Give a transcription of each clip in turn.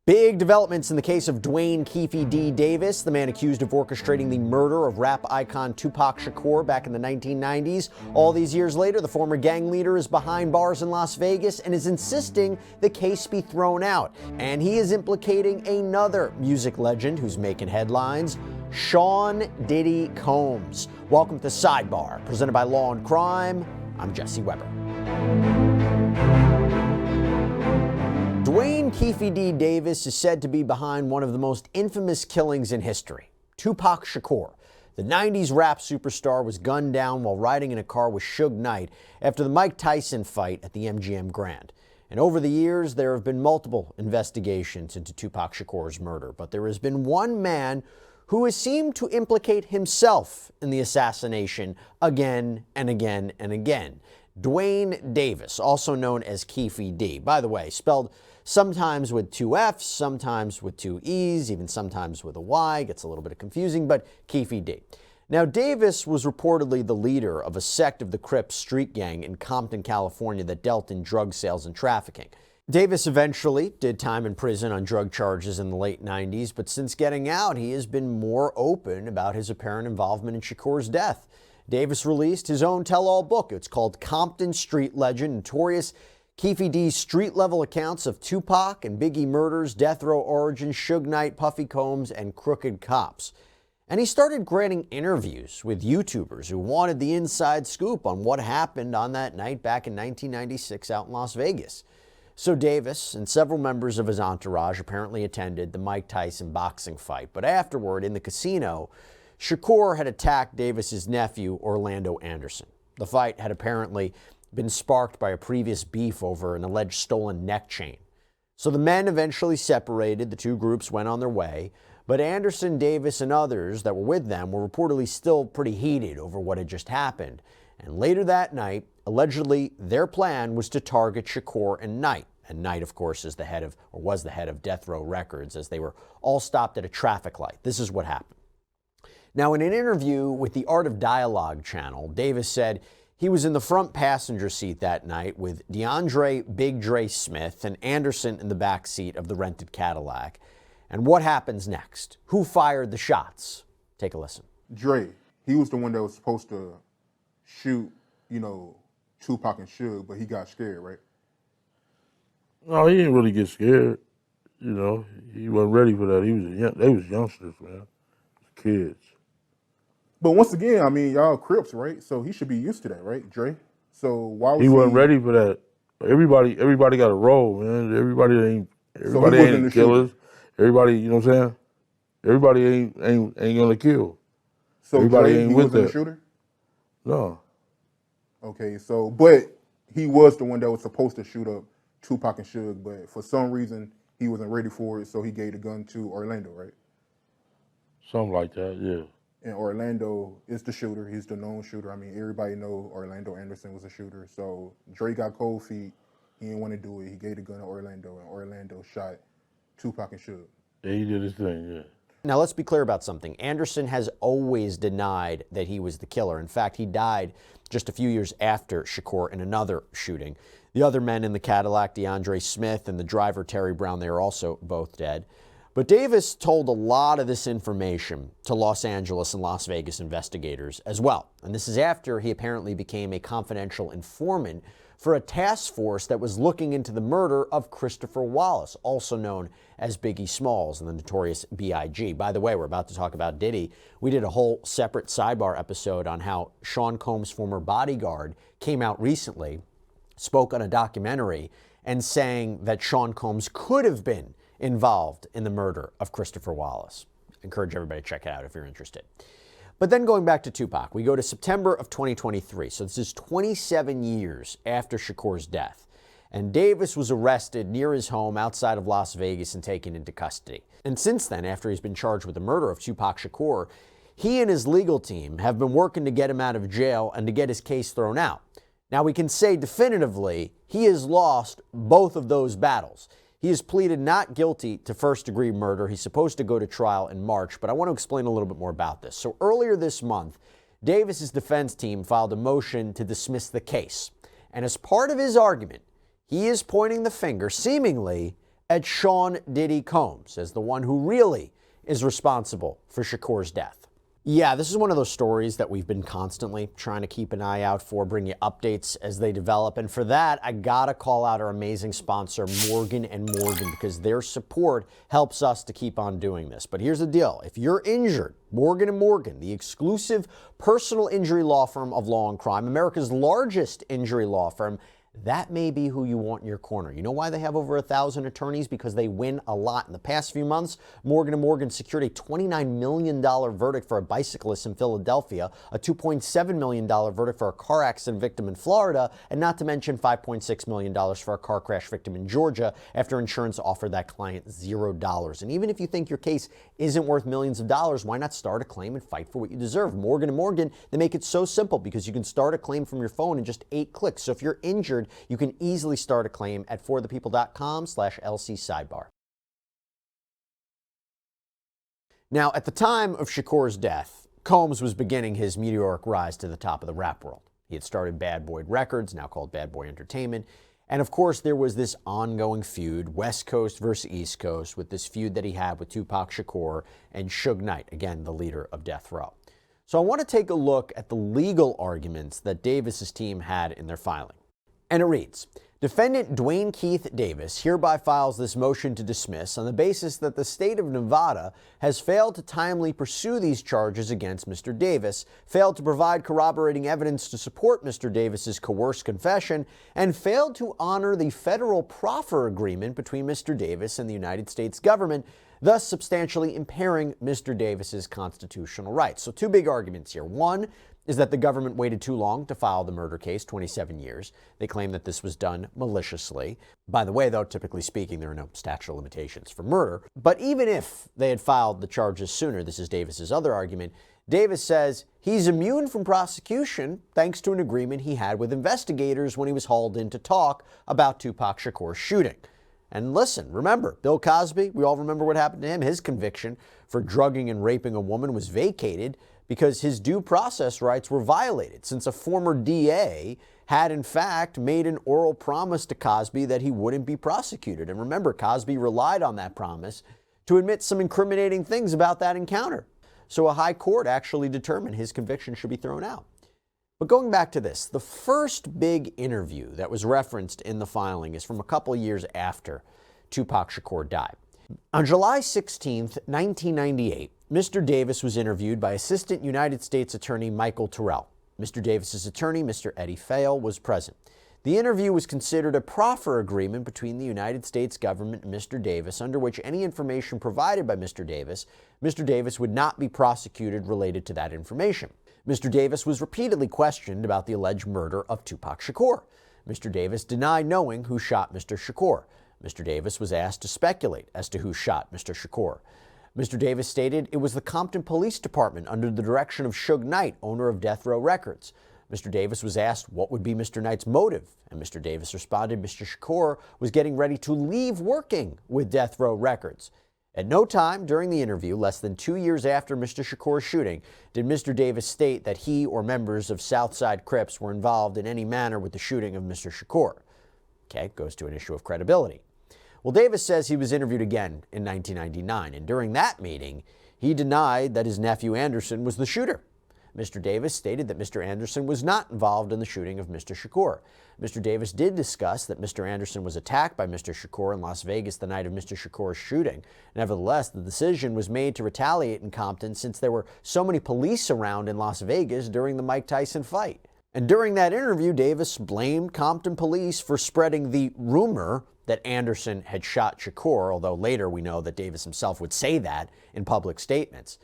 Big developments in the case of Duane Keefe D. Davis, the man accused of orchestrating the murder of rap icon Tupac Shakur back in the 1990s. All these years later, the former gang leader is behind bars in Las Vegas and is insisting the case be thrown out. And he is implicating another music legend who's making headlines, Sean "Diddy" Combs. Welcome to Sidebar, presented by Law&Crime. I'm Jesse Weber. Duane Keefe D. Davis is said to be behind one of the most infamous killings in history. Tupac Shakur, the 90s rap superstar, was gunned down while riding in a car with Suge Knight after the Mike Tyson fight at the MGM Grand. And over the years, there have been multiple investigations into Tupac Shakur's murder, but there has been one man who has seemed to implicate himself in the assassination again and again and again. Duane Davis, also known as Keefe D. By the way, spelled sometimes with two F's, sometimes with two E's, even sometimes with a Y. Gets a little bit confusing, but Keefe D. Now, Davis was reportedly the leader of a sect of the Crips street gang in Compton, California that dealt in drug sales and trafficking. Davis eventually did time in prison on drug charges in the late 90s, but since getting out, he has been more open about his apparent involvement in Shakur's death. Davis released his own tell-all book. It's called Compton Street Legend, Notorious Keefe D's street-level accounts of Tupac and Biggie murders, death row origins, Suge Knight, Puffy Combs, and crooked cops. And he started granting interviews with YouTubers who wanted the inside scoop on what happened on that night back in 1996 out in Las Vegas. So Davis and several members of his entourage apparently attended the Mike Tyson boxing fight. But afterward, in the casino, Shakur had attacked Davis's nephew, Orlando Anderson. The fight had apparently been sparked by a previous beef over an alleged stolen neck chain. So the men eventually separated, the two groups went on their way, but Anderson, Davis, and others that were with them were reportedly still pretty heated over what had just happened. And later that night, allegedly, their plan was to target Shakur and Knight. And Knight, of course, is the head of, or was the head of Death Row Records, as they were all stopped at a traffic light. This is what happened. Now, in an interview with the Art of Dialogue channel, Davis said he was in the front passenger seat that night with DeAndre Big Dre Smith and Anderson in the back seat of the rented Cadillac. And what happens next? Who fired the shots? Take a listen. Dre, he was the one that was supposed to shoot, Tupac and Suge, but he got scared, right? No, he didn't really get scared. He wasn't ready for that. They was youngsters, man. Kids. But once again, y'all Crips, right? So he should be used to that, right, Dre? So why was he wasn't ready for that? Everybody got a role, man. Everybody ain't killers. Everybody, you know what I'm saying? Everybody ain't gonna kill. So everybody Dre, ain't he with wasn't that. a shooter? No. Okay, but he was the one that was supposed to shoot up Tupac and Suge, but for some reason he wasn't ready for it, so he gave the gun to Orlando, right? Something like that, yeah. And Orlando is the shooter. He's the known shooter. Everybody know Orlando Anderson was a shooter. So Dre got cold feet. He didn't want to do it. He gave the gun to Orlando, and Orlando shot Tupac and Suge. Yeah, he did his thing, yeah. Now, let's be clear about something. Anderson has always denied that he was the killer. In fact, he died just a few years after Shakur in another shooting. The other men in the Cadillac, DeAndre Smith and the driver, Terry Brown, they are also both dead. But Davis told a lot of this information to Los Angeles and Las Vegas investigators as well. And this is after he apparently became a confidential informant for a task force that was looking into the murder of Christopher Wallace, also known as Biggie Smalls and the notorious B.I.G. By the way, we're about to talk about Diddy. We did a whole separate Sidebar episode on how Sean Combs' former bodyguard came out recently, spoke on a documentary, and saying that Sean Combs could have been involved in the murder of Christopher Wallace. I encourage everybody to check it out if you're interested. But then going back to Tupac, we go to September of 2023. So this is 27 years after Shakur's death. And Davis was arrested near his home outside of Las Vegas and taken into custody. And since then, after he's been charged with the murder of Tupac Shakur, he and his legal team have been working to get him out of jail and to get his case thrown out. Now, we can say definitively he has lost both of those battles. He has pleaded not guilty to first-degree murder. He's supposed to go to trial in March, but I want to explain a little bit more about this. So earlier this month, Davis's defense team filed a motion to dismiss the case. And as part of his argument, he is pointing the finger, seemingly, at Sean Diddy Combs as the one who really is responsible for Shakur's death. Yeah, this is one of those stories that we've been constantly trying to keep an eye out for, bring you updates as they develop. And for that, I gotta call out our amazing sponsor, Morgan & Morgan, because their support helps us to keep on doing this. But here's the deal. If you're injured, Morgan & Morgan, the exclusive personal injury law firm of Law&Crime, America's largest injury law firm, that may be who you want in your corner. You know why they have over 1,000 attorneys? Because they win a lot. In the past few months, Morgan & Morgan secured a $29 million verdict for a bicyclist in Philadelphia, a $2.7 million verdict for a car accident victim in Florida, and not to mention $5.6 million for a car crash victim in Georgia after insurance offered that client $0. And even if you think your case isn't worth millions of dollars, why not start a claim and fight for what you deserve? Morgan & Morgan, they make it so simple because you can start a claim from your phone in just 8 clicks. So if you're injured, you can easily start a claim at forthepeople.com/LC-SIDEBAR. Now, at the time of Shakur's death, Combs was beginning his meteoric rise to the top of the rap world. He had started Bad Boy Records, now called Bad Boy Entertainment. And of course, there was this ongoing feud, West Coast versus East Coast, with this feud that he had with Tupac Shakur and Suge Knight, again, the leader of Death Row. So I want to take a look at the legal arguments that Davis's team had in their filing. And it reads, Defendant Duane Keefe Davis hereby files this motion to dismiss on the basis that the state of Nevada has failed to timely pursue these charges against Mr. Davis, failed to provide corroborating evidence to support Mr. Davis's coerced confession, and failed to honor the federal proffer agreement between Mr. Davis and the United States government, thus substantially impairing Mr. Davis's constitutional rights. So 2 big arguments here. One is that the government waited too long to file the murder case, 27 years. They claim that this was done maliciously. By the way, though, typically speaking, there are no statute of limitations for murder. But even if they had filed the charges sooner, this is Davis's other argument, Davis says he's immune from prosecution thanks to an agreement he had with investigators when he was hauled in to talk about Tupac Shakur's shooting. And listen, remember, Bill Cosby, we all remember what happened to him. His conviction for drugging and raping a woman was vacated because his due process rights were violated, since a former DA had in fact made an oral promise to Cosby that he wouldn't be prosecuted. And remember, Cosby relied on that promise to admit some incriminating things about that encounter. So a high court actually determined his conviction should be thrown out. But going back to this, the first big interview that was referenced in the filing is from a couple years after Tupac Shakur died. On July 16, 1998, Mr. Davis was interviewed by Assistant United States Attorney Michael Terrell. Mr. Davis's attorney, Mr. Eddie Fayol, was present. The interview was considered a proffer agreement between the United States government and Mr. Davis, under which any information provided by Mr. Davis would not be prosecuted related to that information. Mr. Davis was repeatedly questioned about the alleged murder of Tupac Shakur. Mr. Davis denied knowing who shot Mr. Shakur. Mr. Davis was asked to speculate as to who shot Mr. Shakur. Mr. Davis stated it was the Compton Police Department under the direction of Suge Knight, owner of Death Row Records. Mr. Davis was asked what would be Mr. Knight's motive, and Mr. Davis responded Mr. Shakur was getting ready to leave working with Death Row Records. At no time during the interview, less than 2 years after Mr. Shakur's shooting, did Mr. Davis state that he or members of Southside Crips were involved in any manner with the shooting of Mr. Shakur. Okay, goes to an issue of credibility. Well, Davis says he was interviewed again in 1999, and during that meeting, he denied that his nephew Anderson was the shooter. Mr. Davis stated that Mr. Anderson was not involved in the shooting of Mr. Shakur. Mr. Davis did discuss that Mr. Anderson was attacked by Mr. Shakur in Las Vegas the night of Mr. Shakur's shooting. Nevertheless, the decision was made to retaliate in Compton since there were so many police around in Las Vegas during the Mike Tyson fight. And during that interview, Davis blamed Compton police for spreading the rumor that Anderson had shot Shakur, although later we know that Davis himself would say that in public statements.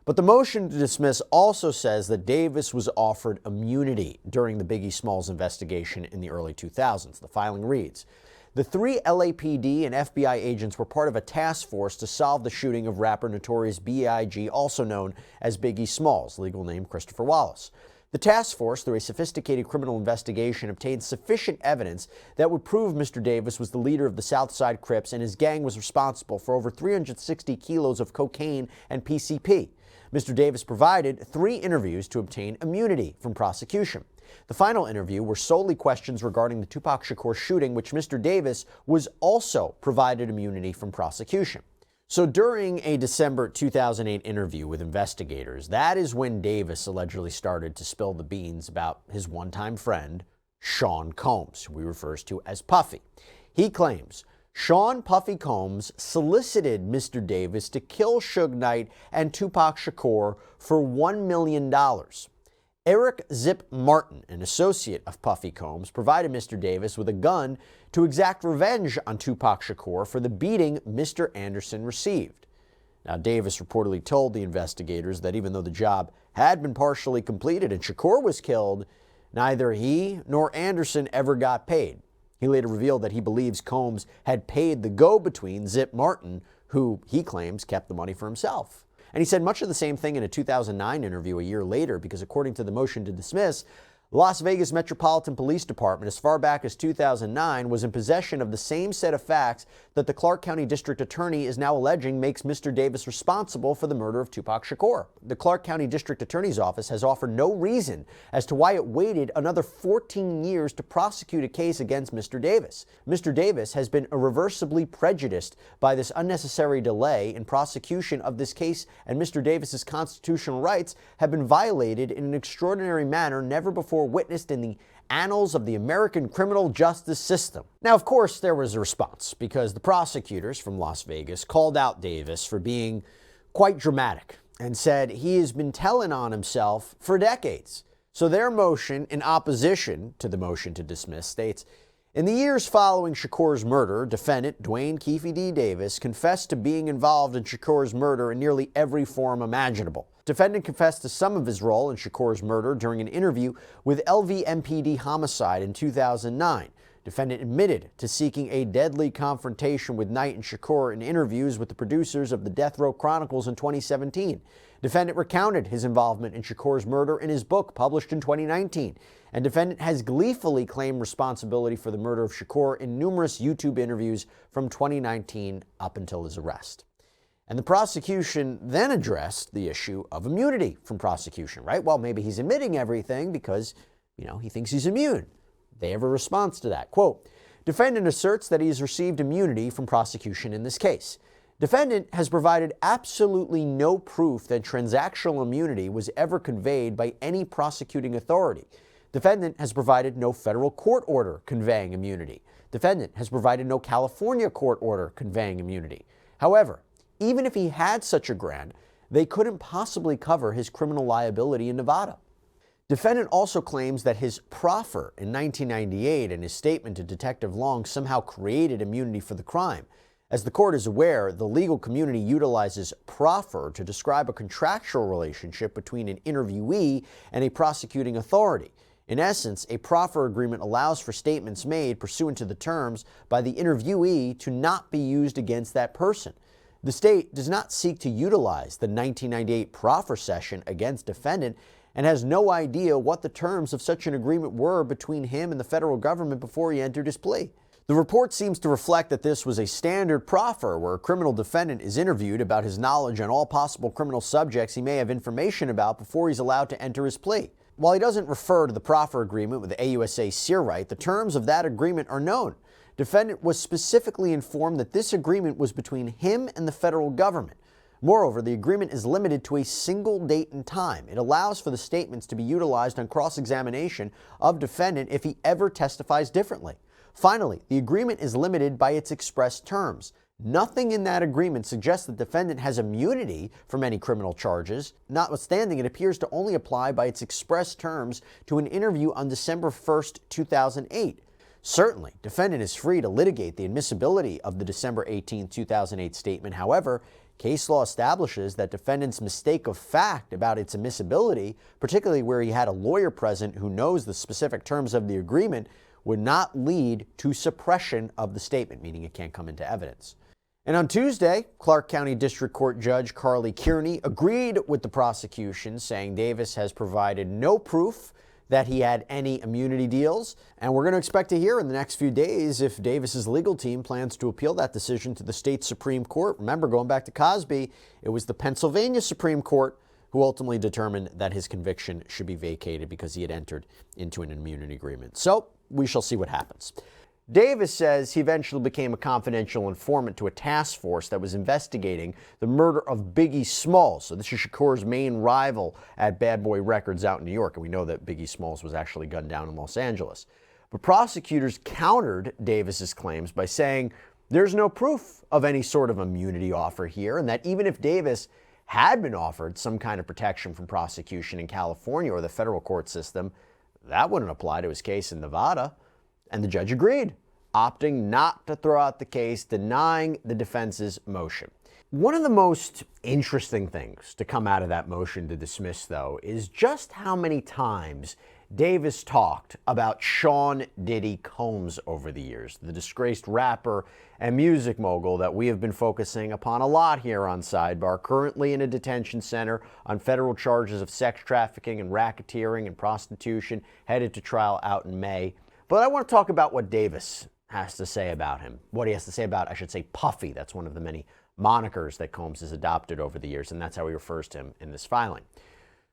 But the motion to dismiss also says that Davis was offered immunity during the Biggie Smalls investigation in the early 2000s. The filing reads, the 3 LAPD and FBI agents were part of a task force to solve the shooting of rapper Notorious B.I.G., also known as Biggie Smalls, legal name Christopher Wallace. The task force, through a sophisticated criminal investigation, obtained sufficient evidence that would prove Mr. Davis was the leader of the Southside Crips and his gang was responsible for over 360 kilos of cocaine and PCP. Mr. Davis provided 3 interviews to obtain immunity from prosecution. The final interview were solely questions regarding the Tupac Shakur shooting, which Mr. Davis was also provided immunity from prosecution. So during a December 2008 interview with investigators, that is when Davis allegedly started to spill the beans about his one-time friend, Sean Combs, who he refers to as Puffy. He claims Sean Puffy Combs solicited Mr. Davis to kill Suge Knight and Tupac Shakur for $1 million. Eric Zip Martin, an associate of Puffy Combs, provided Mr. Davis with a gun to exact revenge on Tupac Shakur for the beating Mr. Anderson received. Now, Davis reportedly told the investigators that even though the job had been partially completed and Shakur was killed, neither he nor Anderson ever got paid. He later revealed that he believes Combs had paid the go-between, Zip Martin, who he claims kept the money for himself. And he said much of the same thing in a 2009 interview a year later, because according to the motion to dismiss, the Las Vegas Metropolitan Police Department, as far back as 2009, was in possession of the same set of facts that the Clark County District Attorney is now alleging makes Mr. Davis responsible for the murder of Tupac Shakur. The Clark County District Attorney's Office has offered no reason as to why it waited another 14 years to prosecute a case against Mr. Davis. Mr. Davis has been irreversibly prejudiced by this unnecessary delay in prosecution of this case, and Mr. Davis's constitutional rights have been violated in an extraordinary manner never before witnessed in the annals of the American criminal justice system. Now, of course, there was a response, because the prosecutors from Las Vegas called out Davis for being quite dramatic and said he has been telling on himself for decades. So their motion in opposition to the motion to dismiss states, in the years following Shakur's murder, defendant Duane Keefe D. Davis confessed to being involved in Shakur's murder in nearly every form imaginable. Defendant confessed to some of his role in Shakur's murder during an interview with LVMPD Homicide in 2009. Defendant admitted to seeking a deadly confrontation with Knight and Shakur in interviews with the producers of the Death Row Chronicles in 2017. Defendant recounted his involvement in Shakur's murder in his book published in 2019. And defendant has gleefully claimed responsibility for the murder of Shakur in numerous YouTube interviews from 2019 up until his arrest. And the prosecution then addressed the issue of immunity from prosecution, right? Well, maybe he's admitting everything because, he thinks he's immune. They have a response to that. Quote, defendant asserts that he has received immunity from prosecution in this case. Defendant has provided absolutely no proof that transactional immunity was ever conveyed by any prosecuting authority. Defendant has provided no federal court order conveying immunity. Defendant has provided no California court order conveying immunity. However, even if he had such a grant, they couldn't possibly cover his criminal liability in Nevada. Defendant also claims that his proffer in 1998 and his statement to Detective Long somehow created immunity for the crime. As the court is aware, the legal community utilizes proffer to describe a contractual relationship between an interviewee and a prosecuting authority. In essence, a proffer agreement allows for statements made pursuant to the terms by the interviewee to not be used against that person. The state does not seek to utilize the 1998 proffer session against defendant and has no idea what the terms of such an agreement were between him and the federal government before he entered his plea. The report seems to reflect that this was a standard proffer where a criminal defendant is interviewed about his knowledge on all possible criminal subjects he may have information about before he's allowed to enter his plea. While he doesn't refer to the proffer agreement with the AUSA Searwright, the terms of that agreement are known. Defendant was specifically informed that this agreement was between him and the federal government. Moreover, the agreement is limited to a single date and time. It allows for the statements to be utilized on cross-examination of defendant if he ever testifies differently. Finally, the agreement is limited by its express terms. Nothing in that agreement suggests the defendant has immunity from any criminal charges. Notwithstanding, it appears to only apply by its express terms to an interview on December 1st, 2008. Certainly, defendant is free to litigate the admissibility of the December 18, 2008 statement. However, case law establishes that defendant's mistake of fact about its admissibility, particularly where he had a lawyer present who knows the specific terms of the agreement, would not lead to suppression of the statement, meaning it can't come into evidence. And on Tuesday, Clark County District Court Judge Carly Kearney agreed with the prosecution, saying Davis has provided no proof that he had any immunity deals, and we're going to expect to hear in the next few days if Davis's legal team plans to appeal that decision to the state Supreme Court. Remember, going back to Cosby, it was the Pennsylvania Supreme Court who who ultimately determined that his conviction should be vacated because he had entered into an immunity agreement. So we shall see what happens. Davis says he eventually became a confidential informant to a task force that was investigating the murder of Biggie Smalls. So this is Shakur's main rival at Bad Boy Records out in New York. And we know that Biggie Smalls was actually gunned down in Los Angeles. But prosecutors countered Davis's claims by saying there's no proof of any sort of immunity offer here, and that even if Davis had been offered some kind of protection from prosecution in California or the federal court system, that wouldn't apply to his case in Nevada. And the judge agreed, opting not to throw out the case, denying the defense's motion. One of the most interesting things to come out of that motion to dismiss, though, is just how many times Davis talked about Sean Diddy Combs over the years, the disgraced rapper and music mogul that we have been focusing upon a lot here on Sidebar, currently in a detention center on federal charges of sex trafficking and racketeering and prostitution, headed to trial out in May. But I want to talk about what Davis has to say about him, what he has to say about, I should say, Puffy. That's one of the many monikers that Combs has adopted over the years, and that's how he refers to him in this filing.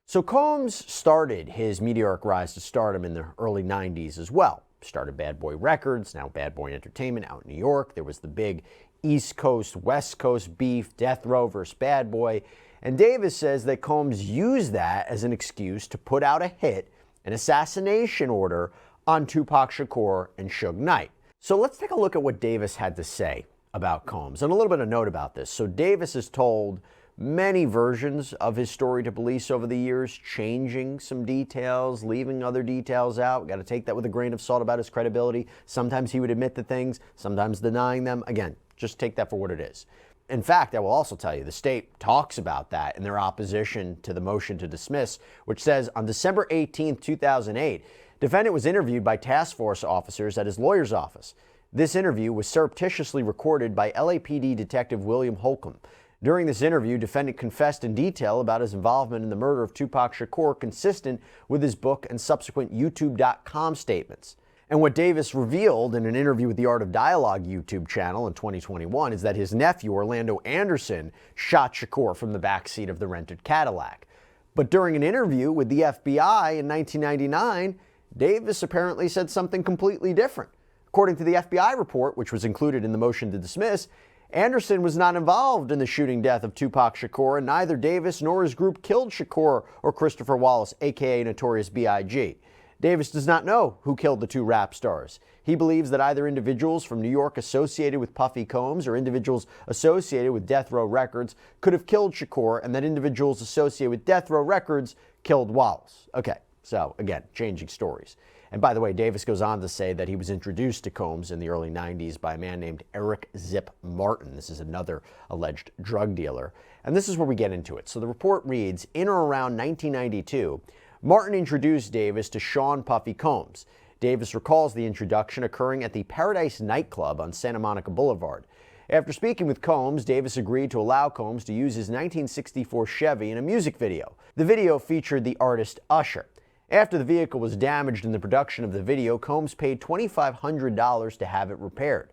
So Combs started his meteoric rise to stardom in the early 90s as well. Started Bad Boy Records, now Bad Boy Entertainment out in New York. There was the big East Coast, West Coast beef, Death Row versus Bad Boy. And Davis says that Combs used that as an excuse to put out a hit, an assassination order, on Tupac Shakur and Suge Knight. So let's take a look at what Davis had to say about Combs, and a little bit of note about this. So Davis has told many versions of his story to police over the years, changing some details, leaving other details out. Got to take that with a grain of salt about his credibility. Sometimes he would admit to things, sometimes denying them. Again, just take that for what it is. In fact, I will also tell you, the state talks about that in their opposition to the motion to dismiss, which says on December 18, 2008, defendant was interviewed by task force officers at his lawyer's office. This interview was surreptitiously recorded by LAPD Detective William Holcomb. During this interview, defendant confessed in detail about his involvement in the murder of Tupac Shakur, consistent with his book and subsequent YouTube.com statements. And what Davis revealed in an interview with the Art of Dialogue YouTube channel in 2021 is that his nephew, Orlando Anderson, shot Shakur from the backseat of the rented Cadillac. But during an interview with the FBI in 1999, Davis apparently said something completely different. According to the FBI report, which was included in the motion to dismiss, Anderson was not involved in the shooting death of Tupac Shakur, and neither Davis nor his group killed Shakur or Christopher Wallace, aka Notorious B.I.G. Davis does not know who killed the two rap stars. He believes that either individuals from New York associated with Puffy Combs or individuals associated with Death Row Records could have killed Shakur, and that individuals associated with Death Row Records killed Wallace. Okay, so again, changing stories. And by the way, Davis goes on to say that he was introduced to Combs in the early 90s by a man named Eric Zip Martin. This is another alleged drug dealer. And this is where we get into it. So the report reads, in or around 1992, Martin introduced Davis to Sean Puffy Combs. Davis recalls the introduction occurring at the Paradise nightclub on Santa Monica Boulevard. After speaking with Combs, Davis agreed to allow Combs to use his 1964 Chevy in a music video. The video featured the artist Usher. After the vehicle was damaged in the production of the video, Combs paid $2,500 to have it repaired.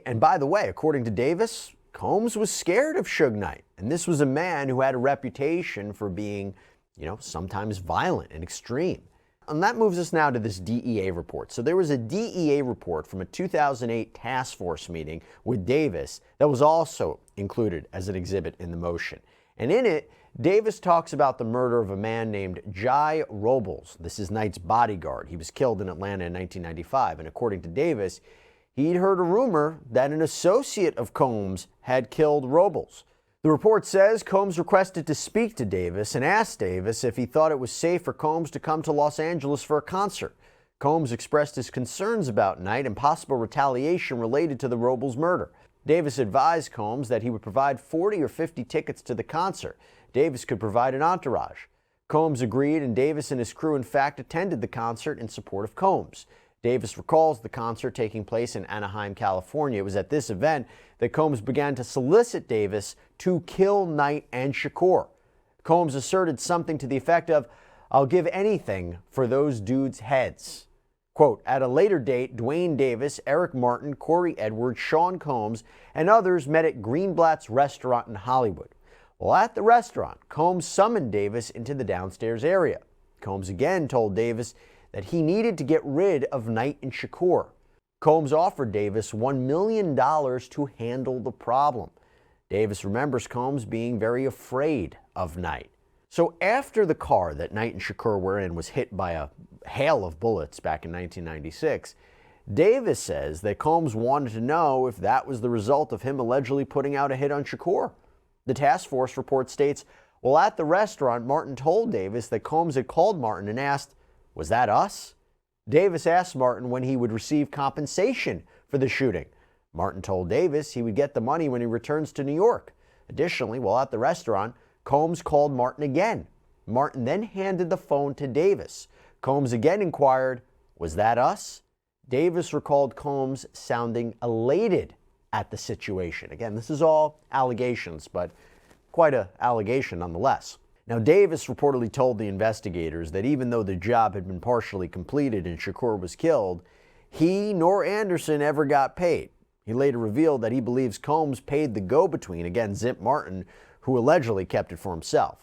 And by the way, according to Davis, Combs was scared of Suge Knight. And this was a man who had a reputation for being, sometimes violent and extreme. And that moves us now to this DEA report. So there was a DEA report from a 2008 task force meeting with Davis that was also included as an exhibit in the motion. And in it, Davis talks about the murder of a man named Jai Robles. This is Knight's bodyguard. He was killed in Atlanta in 1995. And according to Davis, he'd heard a rumor that an associate of Combs had killed Robles. The report says Combs requested to speak to Davis and asked Davis if he thought it was safe for Combs to come to Los Angeles for a concert. Combs expressed his concerns about Knight and possible retaliation related to the Robles murder. Davis advised Combs that he would provide 40 or 50 tickets to the concert. Davis could provide an entourage. Combs agreed, and Davis and his crew, in fact, attended the concert in support of Combs. Davis recalls the concert taking place in Anaheim, California. It was at this event that Combs began to solicit Davis to kill Knight and Shakur. Combs asserted something to the effect of, "I'll give anything for those dudes' heads." Quote, at a later date, Duane Davis, Eric Martin, Corey Edwards, Sean Combs, and others met at Greenblatt's restaurant in Hollywood. Well, at the restaurant, Combs summoned Davis into the downstairs area. Combs again told Davis that he needed to get rid of Knight and Shakur. Combs offered Davis $1 million to handle the problem. Davis remembers Combs being very afraid of Knight. So after the car that Knight and Shakur were in was hit by a hail of bullets back in 1996, Davis says that Combs wanted to know if that was the result of him allegedly putting out a hit on Shakur. The task force report states, well, at the restaurant, Martin told Davis that Combs had called Martin and asked, was that us? Davis asked Martin when he would receive compensation for the shooting. Martin told Davis he would get the money when he returns to New York. Additionally, while at the restaurant, Combs called Martin again. Martin then handed the phone to Davis. Combs again inquired, was that us? Davis recalled Combs sounding elated at the situation. Again, this is all allegations, but quite an allegation nonetheless. Now, Davis reportedly told the investigators that even though the job had been partially completed and Shakur was killed, he nor Anderson ever got paid. He later revealed that he believes Combs paid the go-between, again, Zimp Martin, who allegedly kept it for himself.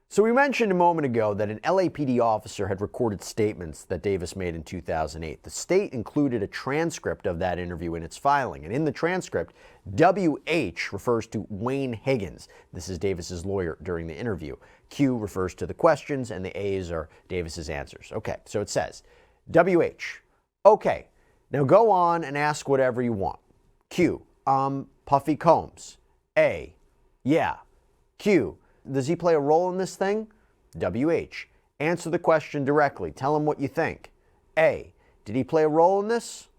So we mentioned a moment ago that an LAPD officer had recorded statements that Davis made in 2008. The state included a transcript of that interview in its filing, and in the transcript, WH refers to Wayne Higgins. This is Davis's lawyer during the interview. Q refers to the questions, and the A's are Davis's answers. Okay, so it says, WH, okay, now go on and ask whatever you want. Q, Puffy Combs. A, yeah. Q, does he play a role in this thing? WH, answer the question directly. Tell him what you think. A, did he play a role in this?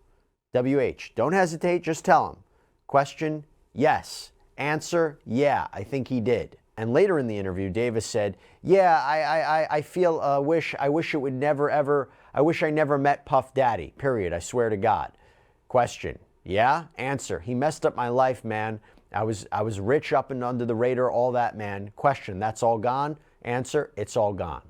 WH, don't hesitate, just tell him. Question, yes. Answer, yeah, I think he did. And later in the interview, Davis said, yeah, I feel, I wish it would never ever, I wish I never met Puff Daddy, period, I swear to God. Question, yeah? Answer, he messed up my life, man. I was rich up and under the radar, all that, man. Question, that's all gone? Answer, it's all gone.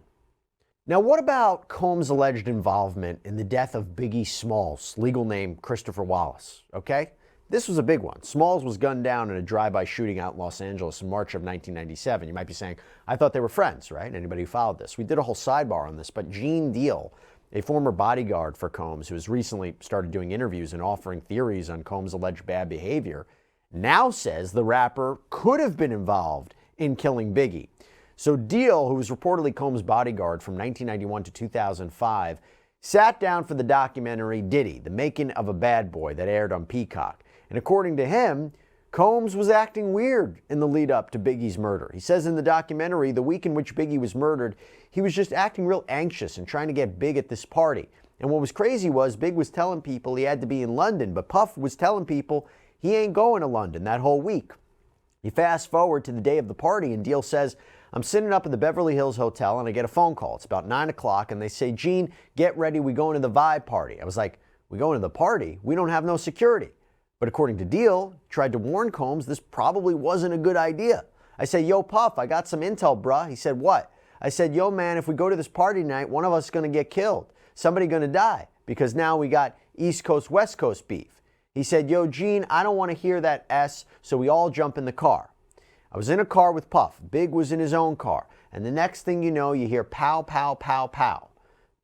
Now, what about Combs' alleged involvement in the death of Biggie Smalls, legal name Christopher Wallace? Okay? This was a big one. Smalls was gunned down in a drive-by shooting out in Los Angeles in March of 1997. You might be saying, I thought they were friends, right? Anybody who followed this. We did a whole sidebar on this, but Gene Deal, a former bodyguard for Combs, who has recently started doing interviews and offering theories on Combs' alleged bad behavior, now says the rapper could have been involved in killing Biggie. So Deal, who was reportedly Combs' bodyguard from 1991 to 2005, sat down for the documentary Diddy, The Making of a Bad Boy, that aired on Peacock. And according to him, Combs was acting weird in the lead up to Biggie's murder. He says in the documentary, the week in which Biggie was murdered, he was just acting real anxious and trying to get big at this party. And what was crazy was Big was telling people he had to be in London, but Puff was telling people he ain't going to London that whole week. You fast forward to the day of the party, and Deal says, I'm sitting up at the Beverly Hills Hotel, and I get a phone call. It's about 9 o'clock, and they say, Gene, get ready, we going to the Vibe party. I was like, we going to the party? We don't have no security. But according to Deal, tried to warn Combs this probably wasn't a good idea. I said, yo, Puff, I got some intel, bruh. He said, what? I said, yo, man, if we go to this party tonight, one of us is going to get killed. Somebody going to die, because now we got East Coast, West Coast beef. He said, yo, Gene, I don't want to hear that S, so we all jump in the car. I was in a car with Puff. Big was in his own car. And the next thing you know, you hear pow, pow, pow, pow.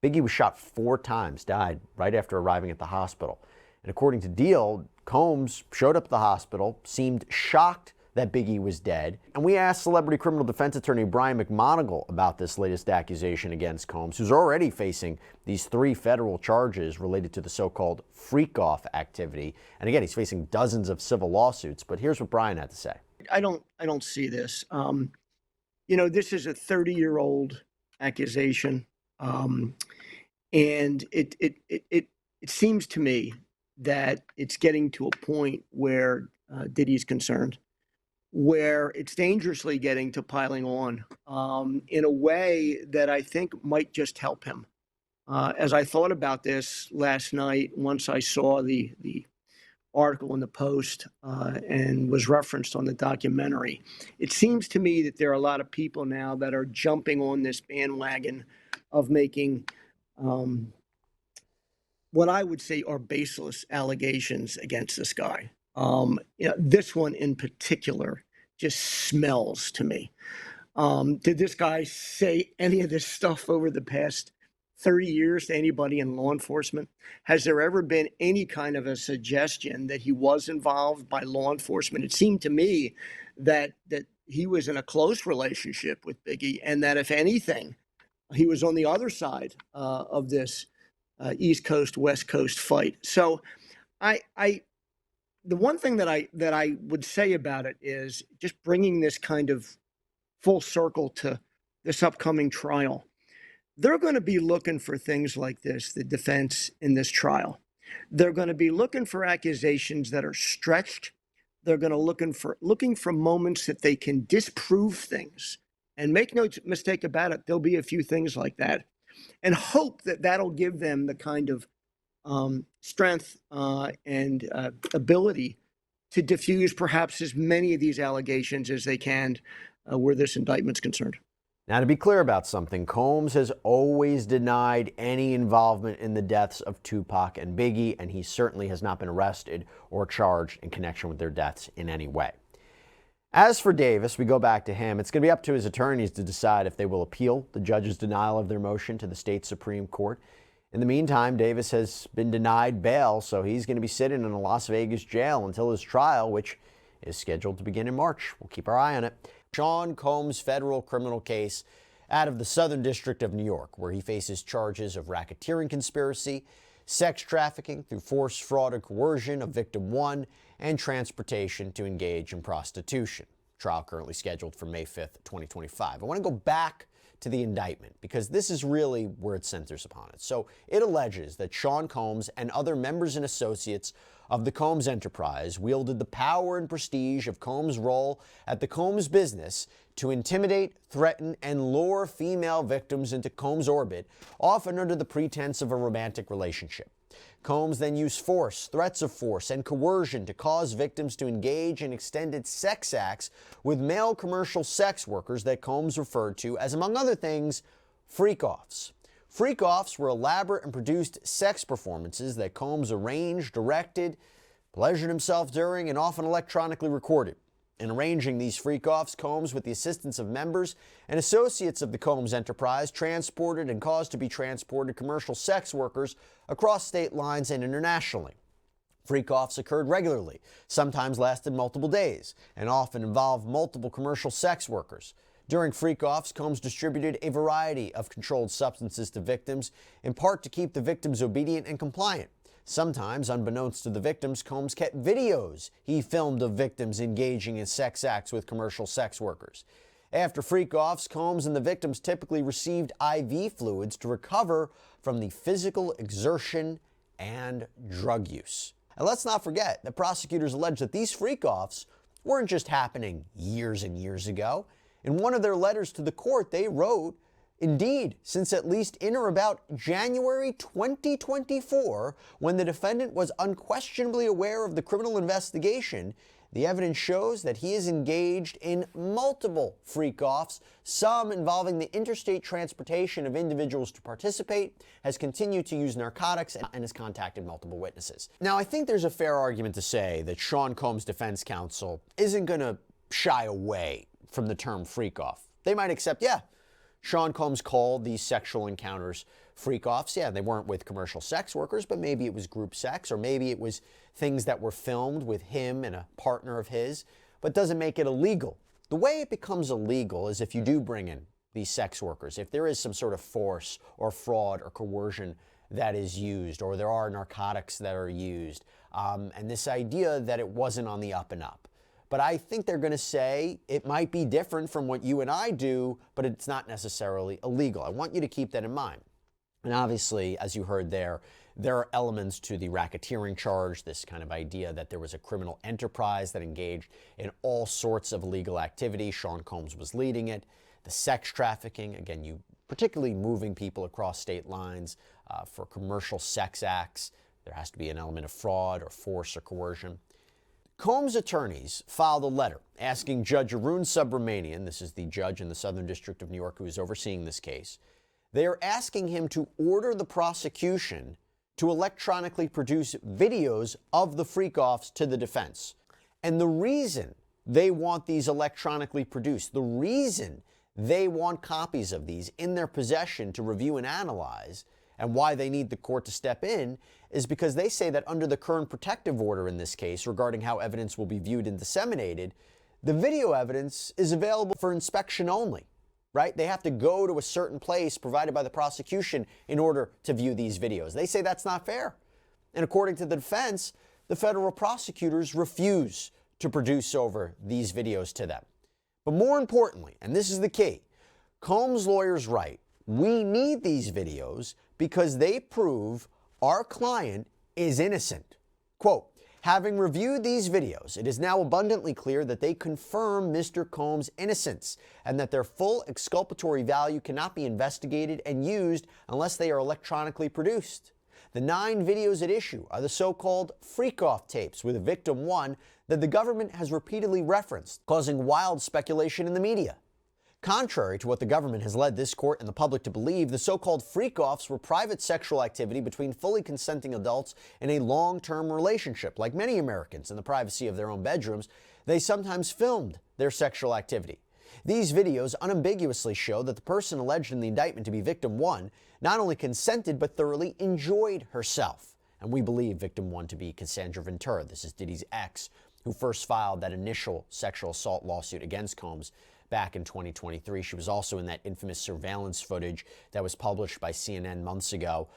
Biggie was shot 4 times, died right after arriving at the hospital. And according to Deal, Combs showed up at the hospital, seemed shocked that Biggie was dead. And we asked celebrity criminal defense attorney Brian McMonigal about this latest accusation against Combs, who's already facing these 3 federal charges related to the so-called freak-off activity. And again, he's facing dozens of civil lawsuits. But here's what Brian had to say. I don't see this. This is a 30-year-old accusation. And it seems to me that it's getting to a point where Diddy's concerned, where it's dangerously getting to piling on in a way that I think might just help him. As I thought about this last night, once I saw the article in the Post and was referenced on the documentary, it seems to me that there are a lot of people now that are jumping on this bandwagon of making what I would say are baseless allegations against this guy. This one in particular just smells to me. Did this guy say any of this stuff over the past 30 years to anybody in law enforcement? Has there ever been any kind of a suggestion that he was involved by law enforcement? It seemed to me that he was in a close relationship with Biggie, and that if anything, he was on the other side of this East Coast, West Coast fight. So the one thing that I would say about it is just bringing this kind of full circle to this upcoming trial. They're going to be looking for things like this, the defense in this trial. They're going to be looking for accusations that are stretched. They're going to looking for moments that they can disprove things. And make no mistake about it, there'll be a few things like that. And hope that that'll give them the kind of strength and ability to diffuse perhaps as many of these allegations as they can where this indictment's concerned. Now, to be clear about something, Combs has always denied any involvement in the deaths of Tupac and Biggie, and he certainly has not been arrested or charged in connection with their deaths in any way. As for Davis, we go back to him. It's going to be up to his attorneys to decide if they will appeal the judge's denial of their motion to the state Supreme Court. In the meantime, Davis has been denied bail, so he's going to be sitting in a Las Vegas jail until his trial, which is scheduled to begin in March. We'll keep our eye on it. Sean Combs' federal criminal case out of the Southern District of New York, where he faces charges of racketeering conspiracy, sex trafficking through force, fraud, or coercion of victim one, and transportation to engage in prostitution. Trial currently scheduled for May 5th, 2025. I want to go back to the indictment because this is really where it centers upon it. So it alleges that Sean Combs and other members and associates of the Combs enterprise wielded the power and prestige of Combs' role at the Combs business to intimidate, threaten, and lure female victims into Combs' orbit, often under the pretense of a romantic relationship. Combs then used force, threats of force, and coercion to cause victims to engage in extended sex acts with male commercial sex workers that Combs referred to as, among other things, freak-offs. Freak-offs were elaborate and produced sex performances that Combs arranged, directed, pleasured himself during, and often electronically recorded. In arranging these freak-offs, Combs, with the assistance of members and associates of the Combs enterprise, transported and caused to be transported commercial sex workers across state lines and internationally. Freak-offs occurred regularly, sometimes lasted multiple days, and often involved multiple commercial sex workers. During freak-offs, Combs distributed a variety of controlled substances to victims, in part to keep the victims obedient and compliant. Sometimes, unbeknownst to the victims, Combs kept videos he filmed of victims engaging in sex acts with commercial sex workers. After freak-offs, Combs and the victims typically received IV fluids to recover from the physical exertion and drug use. And let's not forget that prosecutors allege that these freak-offs weren't just happening years and years ago. In one of their letters to the court, they wrote, "Indeed, since at least in or about January 2024, when the defendant was unquestionably aware of the criminal investigation, the evidence shows that he is engaged in multiple freak-offs, some involving the interstate transportation of individuals to participate, has continued to use narcotics, and has contacted multiple witnesses." Now, I think there's a fair argument to say that Sean Combs' defense counsel isn't going to shy away from the term freak-off. They might accept, yeah, Sean Combs called these sexual encounters freak-offs. Yeah, they weren't with commercial sex workers, but maybe it was group sex, or maybe it was things that were filmed with him and a partner of his, but doesn't make it illegal. The way it becomes illegal is if you do bring in these sex workers, if there is some sort of force or fraud or coercion that is used, or there are narcotics that are used, and this idea that it wasn't on the up and up. But I think they're going to say it might be different from what you and I do, but it's not necessarily illegal. I want you to keep that in mind. And obviously, as you heard there are elements to the racketeering charge, this kind of idea that there was a criminal enterprise that engaged in all sorts of illegal activity. Sean Combs was leading it. The sex trafficking, again, you particularly moving people across state lines for commercial sex acts. There has to be an element of fraud or force or coercion. Combs' attorneys filed a letter asking Judge Arun Subramanian, this is the judge in the Southern District of New York who is overseeing this case, they are asking him to order the prosecution to electronically produce videos of the freak-offs to the defense. And the reason they want these electronically produced. The reason they want copies of these in their possession to review and analyze, and why they need the court to step in, is because they say that under the current protective order in this case regarding how evidence will be viewed and disseminated, the video evidence is available for inspection only, right? They have to go to a certain place provided by the prosecution in order to view these videos. They say that's not fair. And according to the defense, the federal prosecutors refuse to produce over these videos to them. But more importantly, and this is the key, Combs' lawyers write, we need these videos because they prove our client is innocent. Quote, having reviewed these videos, it is now abundantly clear that they confirm Mr. Combs' innocence and that their full exculpatory value cannot be investigated and used unless they are electronically produced. The 9 videos at issue are the so-called freak-off tapes with victim 1 that the government has repeatedly referenced, causing wild speculation in the media. Contrary to what the government has led this court and the public to believe, the so-called freak-offs were private sexual activity between fully consenting adults in a long-term relationship. Like many Americans in the privacy of their own bedrooms, they sometimes filmed their sexual activity. These videos unambiguously show that the person alleged in the indictment to be victim 1 not only consented but thoroughly enjoyed herself. And we believe victim 1 to be Cassandra Ventura. This is Diddy's ex, who first filed that initial sexual assault lawsuit against Combs back in 2023. She was also in that infamous surveillance footage that was published by CNN months ago,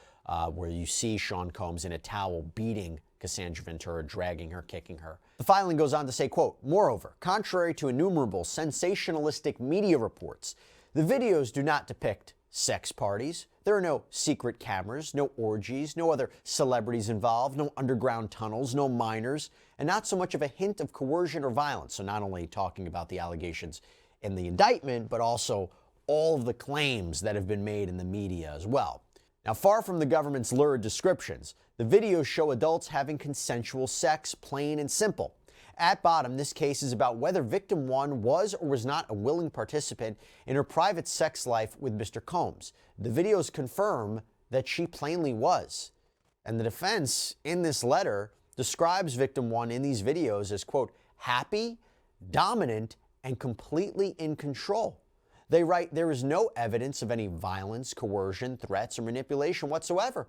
where you see Sean Combs in a towel beating Cassandra Ventura, dragging her, kicking her. The filing goes on to say, quote, moreover, contrary to innumerable sensationalistic media reports, the videos do not depict sex parties. There are no secret cameras, no orgies, no other celebrities involved, no underground tunnels, no minors, and not so much of a hint of coercion or violence. So not only talking about the allegations in the indictment, but also all of the claims that have been made in the media as well. Now, far from the government's lurid descriptions, the videos show adults having consensual sex, plain and simple. At bottom, this case is about whether victim 1 was or was not a willing participant in her private sex life with Mr. Combs. The videos confirm that she plainly was. And the defense in this letter describes victim 1 in these videos as, quote, happy, dominant, and completely in control. They write, there is no evidence of any violence, coercion, threats, or manipulation whatsoever.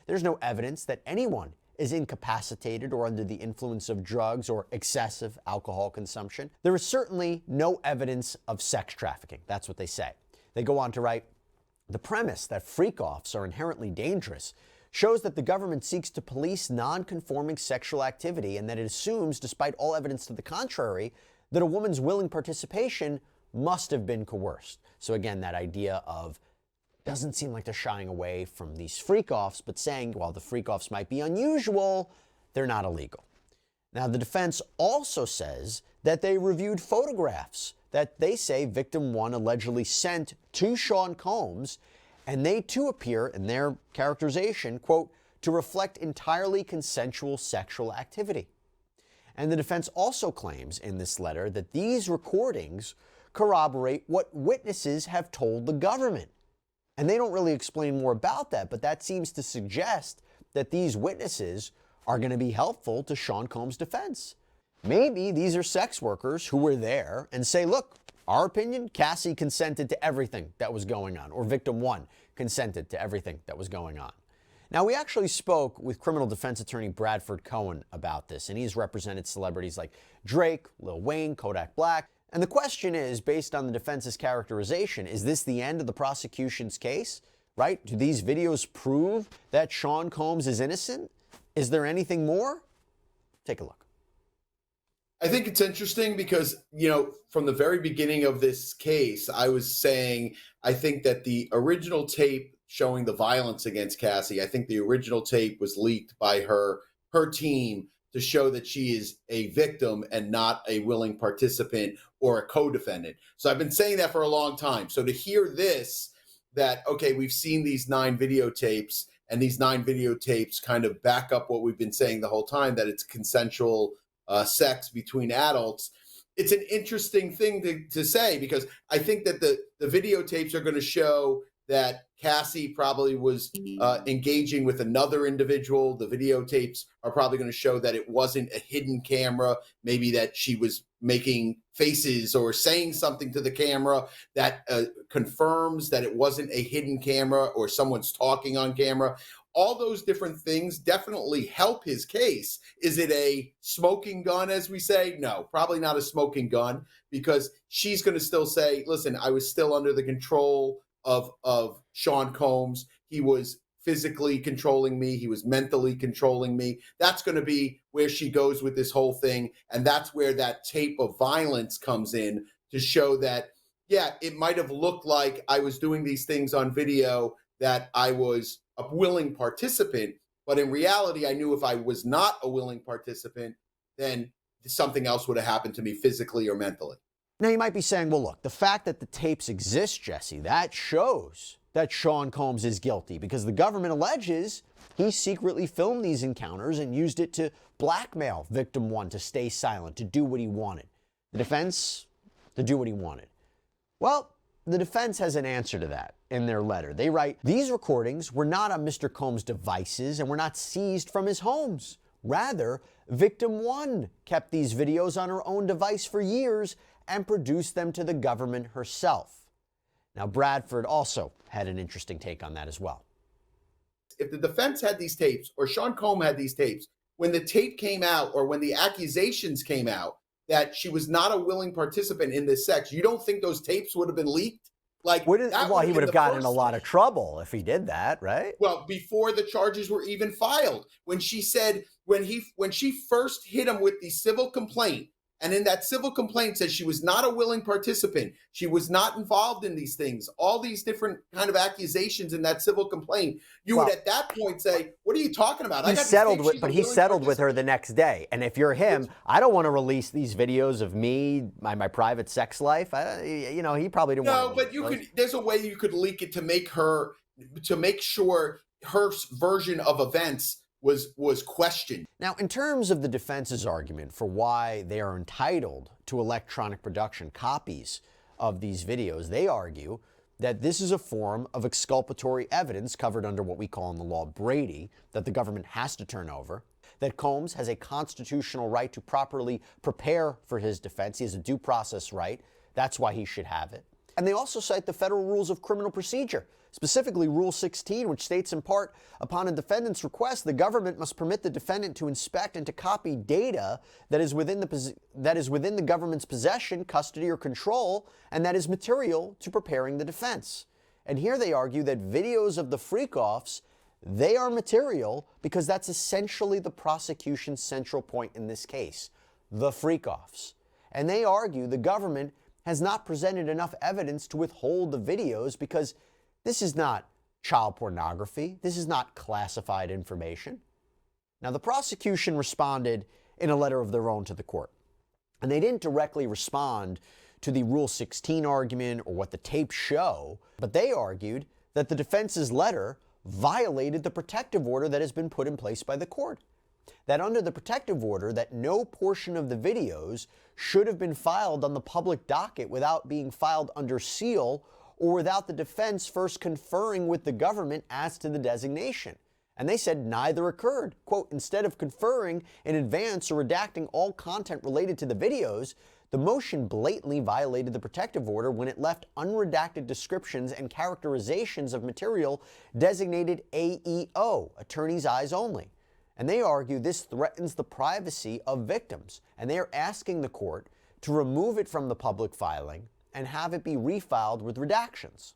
There's no evidence that anyone is incapacitated or under the influence of drugs or excessive alcohol consumption. There is certainly no evidence of sex trafficking. That's what they say. They go on to write, the premise that freak-offs are inherently dangerous shows that the government seeks to police non-conforming sexual activity and that it assumes, despite all evidence to the contrary, that a woman's willing participation must have been coerced. So again, that idea of doesn't seem like they're shying away from these freak-offs, but saying, while the freak-offs might be unusual, they're not illegal. Now, the defense also says that they reviewed photographs that they say victim 1 allegedly sent to Sean Combs, and they too appear in their characterization, quote, to reflect entirely consensual sexual activity. And the defense also claims in this letter that these recordings corroborate what witnesses have told the government. And they don't really explain more about that, but that seems to suggest that these witnesses are going to be helpful to Sean Combs' defense. Maybe these are sex workers who were there and say, look, our opinion, Cassie consented to everything that was going on, or victim 1 consented to everything that was going on. Now, we actually spoke with criminal defense attorney Bradford Cohen about this, and he's represented celebrities like Drake, Lil Wayne, Kodak Black. And the question is, based on the defense's characterization, is this the end of the prosecution's case, right? Do these videos prove that Sean Combs is innocent? Is there anything more? Take a look. I think it's interesting because, from the very beginning of this case, I was saying, I think that the original tape showing the violence against Cassie, I think the original tape was leaked by her team to show that she is a victim and not a willing participant or a co-defendant. So I've been saying that for a long time. So to hear this, that, okay, we've seen these 9 videotapes, and these 9 videotapes kind of back up what we've been saying the whole time, that it's consensual sex between adults. It's an interesting thing to say, because I think that the videotapes are going to show that Cassie probably was engaging with another individual. The videotapes are probably going to show that it wasn't a hidden camera, maybe that she was making faces or saying something to the camera that confirms that it wasn't a hidden camera or someone's talking on camera. All those different things definitely help his case. Is it a smoking gun, as we say? No, probably not a smoking gun, because she's going to still say, listen, I was still under the control of Sean Combs. He was physically controlling me. He was mentally controlling me. That's going to be where she goes with this whole thing. And that's where that tape of violence comes in to show that, yeah, it might have looked like I was doing these things on video, that I was a willing participant, but in reality, I knew if I was not a willing participant, then something else would have happened to me physically or mentally. Now, you might be saying, well, look, the fact that the tapes exist, Jesse, that shows that Sean Combs is guilty, because the government alleges he secretly filmed these encounters and used it to blackmail victim one to stay silent, to do what he wanted. The defense, to do what he wanted. Well, the defense has an answer to that in their letter. They write, these recordings were not on Mr. Combs' devices and were not seized from his homes. Rather, victim one kept these videos on her own device for years and produced them to the government herself. Now, Bradford also had an interesting take on that as well. If the defense had these tapes, or Sean Combs had these tapes, when the tape came out, or when the accusations came out that she was not a willing participant in this sex, you don't think those tapes would have been leaked? Like, well, he would have gotten in a lot of trouble if he did that, right? Well, before the charges were even filed, when she said, when she first hit him with the civil complaint, and in that civil complaint said she was not a willing participant, she was not involved in these things, all these different kind of accusations in that civil complaint, you would at that point say, what are you talking about? He settled with her the next day. And if you're him, I don't want to release these videos of me, my private sex life. He probably didn't want to. No, but you could, there's a way you could leak it to make sure her version of events was questioned. Now, in terms of the defense's argument for why they are entitled to electronic production copies of these videos, they argue that this is a form of exculpatory evidence covered under what we call in the law Brady, that the government has to turn over, that Combs has a constitutional right to properly prepare for his defense. He has a due process right. That's why he should have it. And they also cite the federal rules of criminal procedure, specifically Rule 16, which states in part, upon a defendant's request, the government must permit the defendant to inspect and to copy data that is within the government's possession, custody, or control, and that is material to preparing the defense. And here they argue that videos of the freak-offs, they are material because that's essentially the prosecution's central point in this case, the freak-offs. And they argue the government has not presented enough evidence to withhold the videos because this is not child pornography. This is not classified information. Now, the prosecution responded in a letter of their own to the court, and they didn't directly respond to the Rule 16 argument or what the tapes show, but they argued that the defense's letter violated the protective order that has been put in place by the court. That under the protective order, that no portion of the videos should have been filed on the public docket without being filed under seal or without the defense first conferring with the government as to the designation. And they said neither occurred. Quote, instead of conferring in advance or redacting all content related to the videos, the motion blatantly violated the protective order when it left unredacted descriptions and characterizations of material designated AEO, attorney's eyes only. And they argue this threatens the privacy of victims, and they are asking the court to remove it from the public filing and have it be refiled with redactions.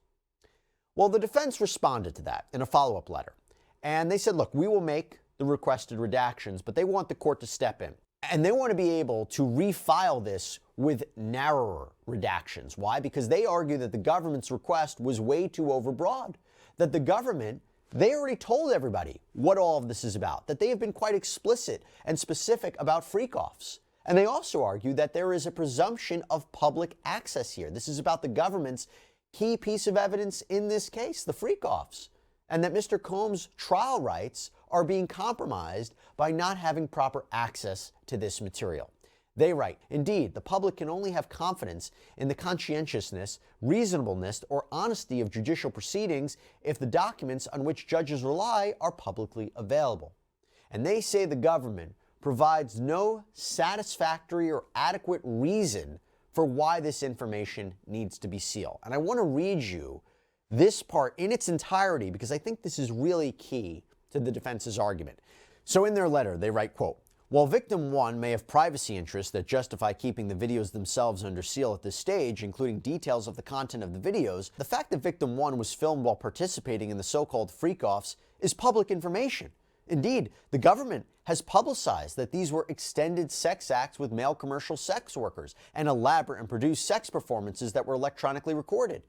Well, the defense responded to that in a follow-up letter, and they said, look, we will make the requested redactions, but they want the court to step in. And they want to be able to refile this with narrower redactions. Why? Because they argue that the government's request was way too overbroad, that the government, they already told everybody what all of this is about, that they have been quite explicit and specific about freak-offs. And they also argue that there is a presumption of public access here. This is about the government's key piece of evidence in this case, the freak-offs, and that Mr. Combs' trial rights are being compromised by not having proper access to this material. They write, indeed, the public can only have confidence in the conscientiousness, reasonableness, or honesty of judicial proceedings if the documents on which judges rely are publicly available. And they say the government provides no satisfactory or adequate reason for why this information needs to be sealed. And I want to read you this part in its entirety because I think this is really key to the defense's argument. So in their letter, they write, quote, "While victim one may have privacy interests that justify keeping the videos themselves under seal at this stage, including details of the content of the videos, the fact that victim one was filmed while participating in the so-called freak-offs is public information. Indeed, the government has publicized that these were extended sex acts with male commercial sex workers and elaborate and produced sex performances that were electronically recorded.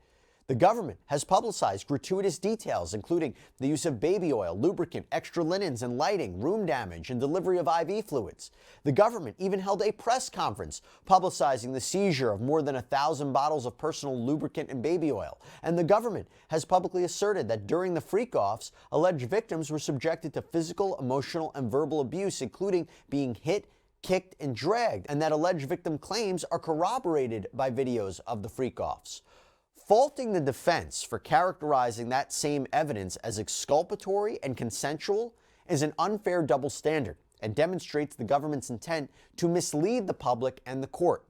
The government has publicized gratuitous details, including the use of baby oil, lubricant, extra linens and lighting, room damage, and delivery of IV fluids. The government even held a press conference publicizing the seizure of more than 1,000 bottles of personal lubricant and baby oil. And the government has publicly asserted that during the freak-offs, alleged victims were subjected to physical, emotional, and verbal abuse, including being hit, kicked, and dragged, and that alleged victim claims are corroborated by videos of the freak-offs. Faulting the defense for characterizing that same evidence as exculpatory and consensual is an unfair double standard and demonstrates the government's intent to mislead the public and the court.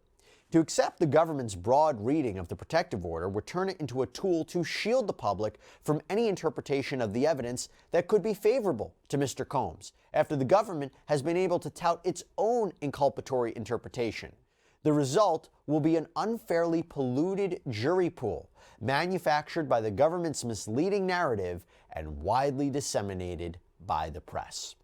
To accept the government's broad reading of the protective order would turn it into a tool to shield the public from any interpretation of the evidence that could be favorable to Mr. Combs, after the government has been able to tout its own inculpatory interpretation. The result will be an unfairly polluted jury pool, manufactured by the government's misleading narrative and widely disseminated by the press."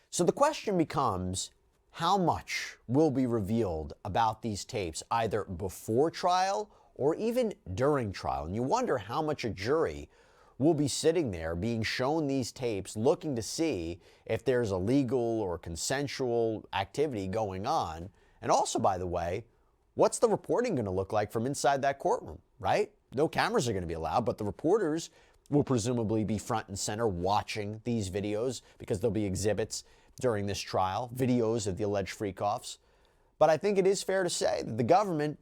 So the question becomes, how much will be revealed about these tapes, either before trial or even during trial? And you wonder how much a jury will be sitting there being shown these tapes, looking to see if there's illegal or consensual activity going on. And also, by the way, what's the reporting going to look like from inside that courtroom, right? No cameras are going to be allowed, but the reporters will presumably be front and center watching these videos because there'll be exhibits during this trial, videos of the alleged freak-offs. But I think it is fair to say that the government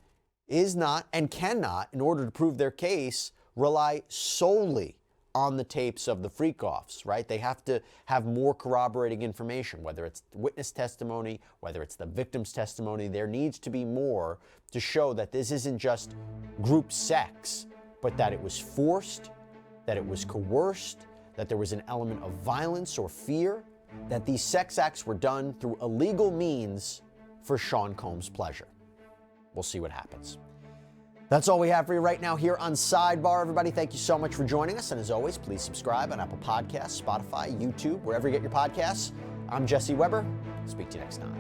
is not and cannot, in order to prove their case, rely solely on the tapes of the freak-offs, right? They have to have more corroborating information, whether it's witness testimony, whether it's the victim's testimony. There needs to be more to show that this isn't just group sex, but that it was forced, that it was coerced, that there was an element of violence or fear, that these sex acts were done through illegal means for Sean Combs' pleasure. We'll see what happens. That's all we have for you right now here on Sidebar. Everybody, thank you so much for joining us. And as always, please subscribe on Apple Podcasts, Spotify, YouTube, wherever you get your podcasts. I'm Jesse Weber. Speak to you next time.